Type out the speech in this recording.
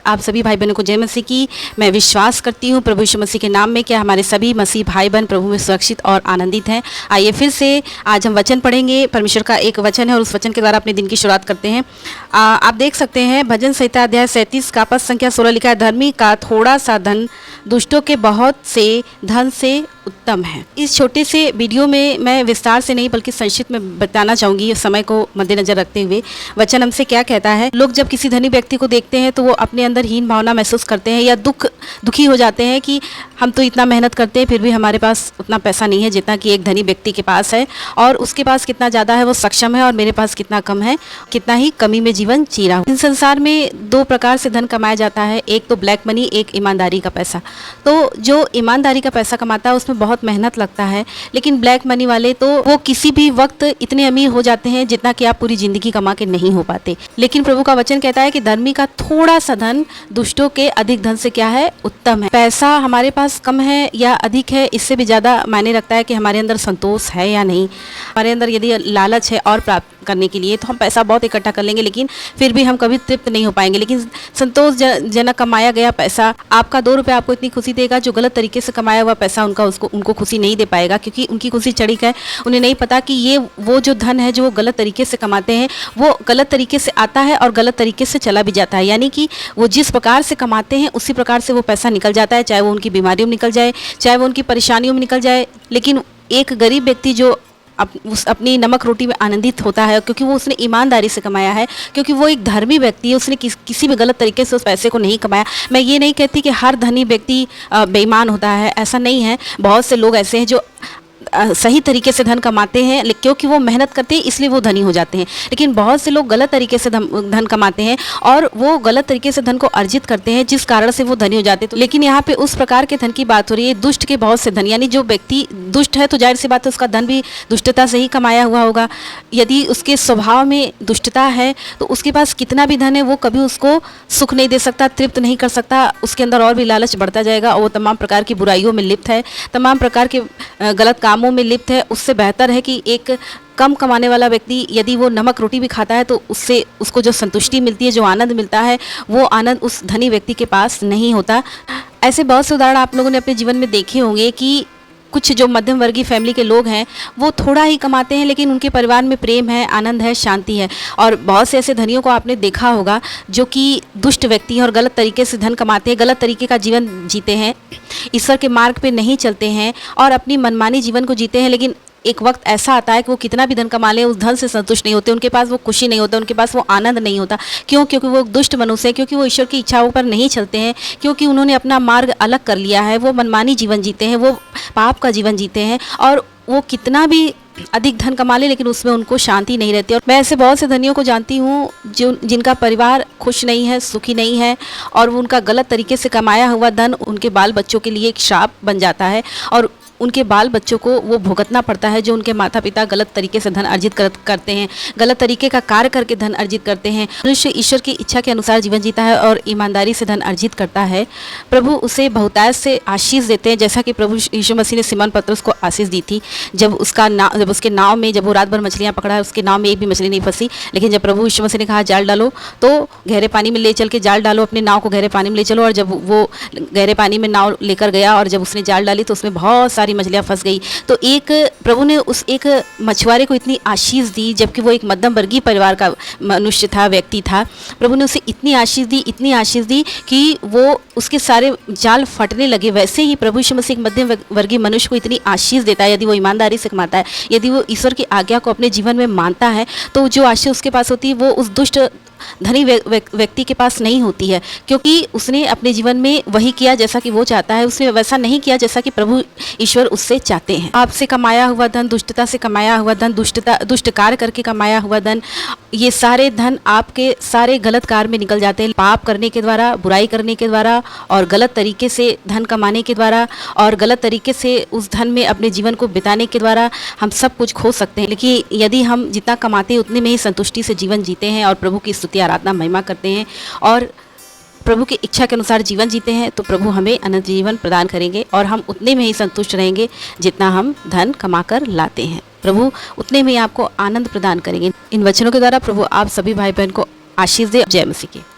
आप सभी भाई बहनों को जय मसीह की। मैं विश्वास करती हूँ प्रभु यीशु मसीह के नाम में कि हमारे सभी मसीह भाई बहन प्रभु में सुरक्षित और आनंदित हैं। आइए फिर से आज हम वचन पढ़ेंगे। परमेश्वर का एक वचन है और उस वचन के द्वारा अपने दिन की शुरुआत करते हैं। आप देख सकते हैं भजन संहिता अध्याय 37 का पद संख्या 16 लिखा है, धर्मी का थोड़ा सा धन दुष्टों के बहुत से धन से उत्तम है। इस छोटे से वीडियो में मैं विस्तार से नहीं बल्कि संक्षिप्त में बताना चाहूँगी, समय को मद्देनजर रखते हुए वचन हमसे क्या कहता है। लोग जब किसी धनी व्यक्ति को देखते हैं तो वो अपने अंदर हीन भावना महसूस करते हैं या दुखी हो जाते हैं कि हम तो इतना मेहनत करते हैं फिर भी हमारे पास उतना पैसा नहीं है जितना कि एक धनी व्यक्ति के पास है, और उसके पास कितना ज़्यादा है, वो सक्षम है, और मेरे पास कितना कम है, कितना ही कमी में जीवन जी रहा हूँ। इस संसार में दो प्रकार से धन कमाया जाता है, एक तो ब्लैक मनी, एक ईमानदारी का पैसा। तो जो ईमानदारी का पैसा कमाता है उसमें बहुत मेहनत लगता है, लेकिन ब्लैक मनी वाले तो वो किसी भी वक्त इतने अमीर हो जाते हैं जितना कि आप पूरी जिंदगी कमा के नहीं हो पाते। लेकिन प्रभु का वचन कहता है कि धर्मी का थोड़ा सा धन दुष्टों के अधिक धन से क्या है, उत्तम है। पैसा हमारे पास कम है या अधिक है, इससे भी ज़्यादा मायने रखता है कि हमारे अंदर संतोष है या नहीं। हमारे अंदर यदि लालच है और प्राप्त करने के लिए तो हम पैसा बहुत इकट्ठा कर लेंगे, लेकिन फिर भी हम कभी तृप्त नहीं हो पाएंगे। लेकिन संतोषजनक कमाया गया पैसा, आपका 2 रुपये आपको इतनी खुशी देगा, जो गलत तरीके से कमाया हुआ पैसा उनको खुशी नहीं दे पाएगा, क्योंकि उनकी खुशी चढ़ी है। उन्हें नहीं पता कि ये वो जो धन है जो वो गलत तरीके से कमाते हैं, वो गलत तरीके से आता है और गलत तरीके से चला भी जाता है। यानी कि वो जिस प्रकार से कमाते हैं उसी प्रकार से वो पैसा निकल जाता है, चाहे वो उनकी बीमारियों में निकल जाए, चाहे वो उनकी परेशानियों में निकल जाए। लेकिन एक गरीब व्यक्ति जो अपनी नमक रोटी में आनंदित होता है, क्योंकि वो उसने ईमानदारी से कमाया है, क्योंकि वो एक धर्मी व्यक्ति है, उसने किसी भी गलत तरीके से उस पैसे को नहीं कमाया। मैं ये नहीं कहती कि हर धनी व्यक्ति बेईमान होता है, ऐसा नहीं है। बहुत से लोग ऐसे हैं जो सही तरीके से धन कमाते हैं, क्योंकि वो मेहनत करते हैं इसलिए वो धनी हो जाते हैं। लेकिन बहुत से लोग गलत तरीके से धन कमाते हैं और वो गलत तरीके से धन को अर्जित करते हैं, जिस कारण से वो धनी हो जाते हैं। तो लेकिन यहाँ पे उस प्रकार के धन की बात हो रही है, दुष्ट के बहुत से धन। यानी जो व्यक्ति दुष्ट है तो जाहिर सी बात है उसका धन भी दुष्टता से ही कमाया हुआ होगा। यदि उसके स्वभाव में दुष्टता है तो उसके पास कितना भी धन है वो कभी उसको सुख नहीं दे सकता, तृप्त नहीं कर सकता। उसके अंदर और भी लालच बढ़ता जाएगा और वो तमाम प्रकार की बुराइयों में लिप्त है, तमाम प्रकार के गलत कामों में लिप्त है। उससे बेहतर है कि एक कम कमाने वाला व्यक्ति यदि वो नमक रोटी भी खाता है तो उससे उसको जो संतुष्टि मिलती है, जो आनंद मिलता है, वो आनंद उस धनी व्यक्ति के पास नहीं होता। ऐसे बहुत से उदाहरण आप लोगों ने अपने जीवन में देखे होंगे कि कुछ जो मध्यम वर्गीय फैमिली के लोग हैं वो थोड़ा ही कमाते हैं, लेकिन उनके परिवार में प्रेम है, आनंद है, शांति है। और बहुत से ऐसे धनियों को आपने देखा होगा जो कि दुष्ट व्यक्ति हैं और गलत तरीके से धन कमाते हैं, गलत तरीके का जीवन जीते हैं, ईश्वर के मार्ग पे नहीं चलते हैं और अपनी मनमानी जीवन को जीते हैं। लेकिन एक वक्त ऐसा आता है कि वो कितना भी धन कमा ले उस धन से संतुष्ट नहीं होते, उनके पास वो खुशी नहीं होता, उनके पास वो आनंद नहीं होता। क्यों? क्योंकि वो दुष्ट मनुष्य है, क्योंकि वो ईश्वर की इच्छाओं पर नहीं चलते हैं, क्योंकि उन्होंने अपना मार्ग अलग कर लिया है। वो मनमानी जीवन जीते हैं, वो पाप का जीवन जीते हैं, और वो कितना भी अधिक धन कमा ले लेकिन उसमें उनको शांति नहीं रहती। और मैं ऐसे बहुत से धनियों को जानती हूँ जिनका परिवार खुश नहीं है, सुखी नहीं है, और उनका गलत तरीके से कमाया हुआ धन उनके बाल बच्चों के लिए एक श्राप बन जाता है और उनके बाल बच्चों को वो भुगतना पड़ता है, जो उनके माता पिता गलत तरीके से धन अर्जित करते हैं, गलत तरीके का कार्य करके धन अर्जित करते हैं। मनुष्य ईश्वर की इच्छा के अनुसार जीवन जीता है और ईमानदारी से धन अर्जित करता है, प्रभु उसे बहुतायत से आशीष देते हैं। जैसा कि प्रभु यीशु मसीह ने सिमोन पतरस को आशीष दी थी, जब उसके नाव में जब वो रात भर मछलियाँ पकड़ा, उसके नाव में एक भी मछली नहीं फंसी। लेकिन जब प्रभु यीशु मसीह ने कहा जाल डालो, तो गहरे पानी में ले चल के जाल डालो, अपने नाव को गहरे पानी में ले चलो। और जब वो गहरे पानी में नाव लेकर गया और जब उसने जाल डाली तो उसमें बहुत सारी मछलियाँ फंस गई। तो एक प्रभु ने उस एक मछुआरे को इतनी आशीष दी, जबकि वो एक मध्यम वर्गीय परिवार का मनुष्य था, व्यक्ति था। प्रभु ने उसे इतनी आशीष दी कि वो उसके सारे जाल फटने लगे। वैसे ही प्रभु यीशु मसीह एक मध्यम वर्गीय मनुष्य को इतनी आशीष देता है, यदि वो ईमानदारी से कमाता है, यदि वो ईश्वर की आज्ञा को अपने जीवन में मानता है, तो जो आशीष उसके पास होती है वो उस दुष्ट धनी व्यक्ति के पास नहीं होती है, क्योंकि उसने अपने जीवन में वही किया जैसा कि वो चाहता है, उसने वैसा नहीं किया जैसा कि प्रभु ईश्वर उससे चाहते हैं। आपसे कमाया हुआ धन, दुष्टता से कमाया हुआ धन, दुष्ट कार्य करके कमाया हुआ धन, ये सारे धन आपके सारे गलत कार्य में निकल जाते हैं। पाप करने के द्वारा, बुराई करने के द्वारा और गलत तरीके से धन कमाने के द्वारा और गलत तरीके से उस धन में अपने जीवन को बिताने के द्वारा हम सब कुछ खो सकते हैं। लेकिन यदि हम जितना कमाते हैं उतने में ही संतुष्टि से जीवन जीते हैं और प्रभु की स्तुति आराधना महिमा करते हैं और प्रभु की इच्छा के अनुसार जीवन जीते हैं, तो प्रभु हमें अनंत जीवन प्रदान करेंगे और हम उतने में ही संतुष्ट रहेंगे जितना हम धन कमाकर लाते हैं। प्रभु उतने में ही आपको आनंद प्रदान करेंगे। इन वचनों के द्वारा प्रभु आप सभी भाई बहन को आशीष दे। जय मसीह की।